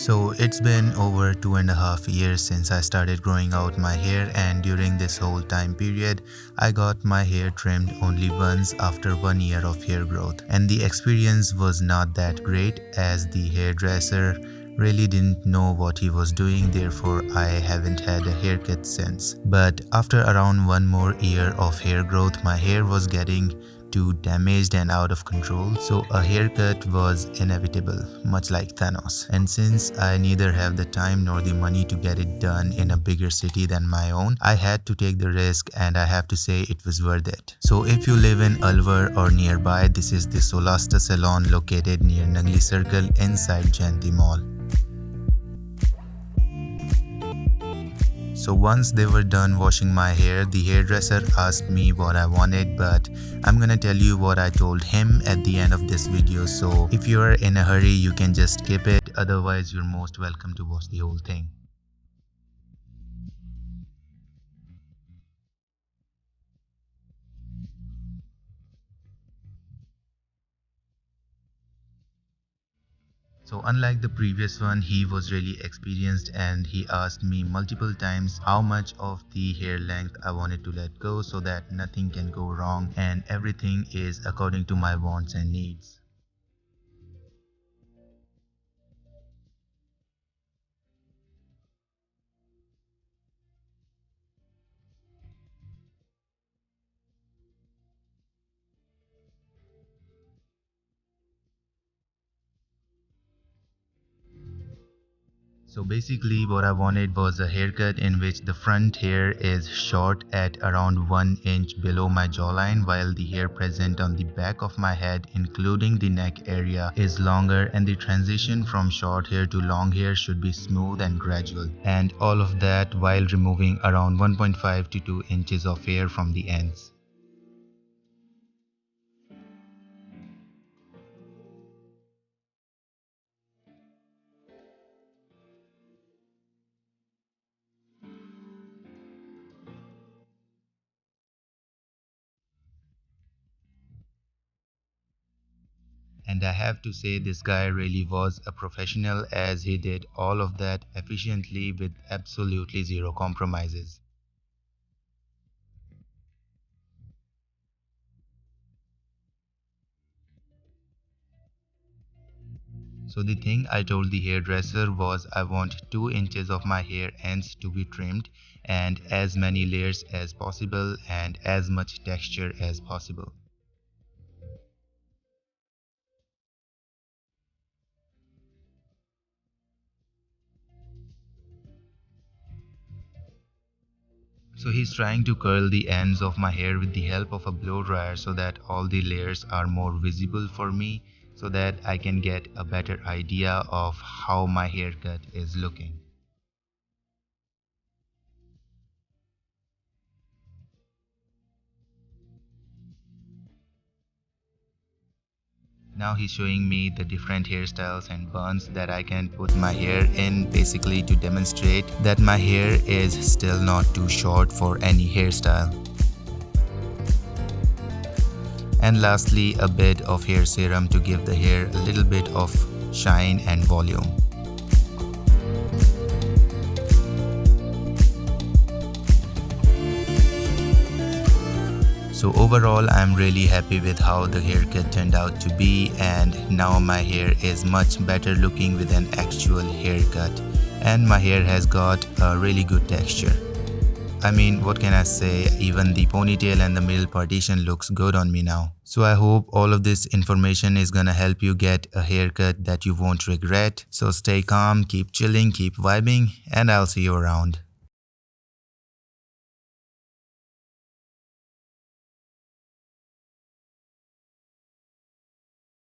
So it's been over 2.5 years since I started growing out my hair, and during this whole time period I got my hair trimmed only once after 1 year of hair growth, and the experience was not that great as the hairdresser really didn't know what he was doing. Therefore I haven't had a haircut since. But after around 1 more year of hair growth, my hair was getting too damaged and out of control, so a haircut was inevitable, much like Thanos. And since I neither have the time nor the money to get it done in a bigger city than my own, I had to take the risk, and I have to say it was worth it. So if you live in Alwar or nearby, this is the Solasta Salon located near Nagli Circle inside Jayanti Mall. So once they were done washing my hair, the hairdresser asked me what I wanted, but I'm gonna tell you what I told him at the end of this video. So if you are in a hurry, you can just skip it. Otherwise, you're most welcome to watch the whole thing. So unlike the previous one, he was really experienced, and he asked me multiple times how much of the hair length I wanted to let go so that nothing can go wrong and everything is according to my wants and needs. So basically what I wanted was a haircut in which the front hair is short at around 1 inch below my jawline, while the hair present on the back of my head including the neck area is longer, and the transition from short hair to long hair should be smooth and gradual, and all of that while removing around 1.5 to 2 inches of hair from the ends. And I have to say, this guy really was a professional, as he did all of that efficiently with absolutely zero compromises. So the thing I told the hairdresser was I want 2 inches of my hair ends to be trimmed, and as many layers as possible and as much texture as possible. So he's trying to curl the ends of my hair with the help of a blow dryer so that all the layers are more visible for me, so that I can get a better idea of how my haircut is looking. Now he's showing me the different hairstyles and buns that I can put my hair in, basically to demonstrate that my hair is still not too short for any hairstyle. And lastly, a bit of hair serum to give the hair a little bit of shine and volume. So overall, I'm really happy with how the haircut turned out to be, and now my hair is much better looking with an actual haircut, and my hair has got a really good texture. I mean, what can I say, even the ponytail and the middle partition looks good on me now. So I hope all of this information is gonna help you get a haircut that you won't regret. So stay calm, keep chilling, keep vibing, and I'll see you around.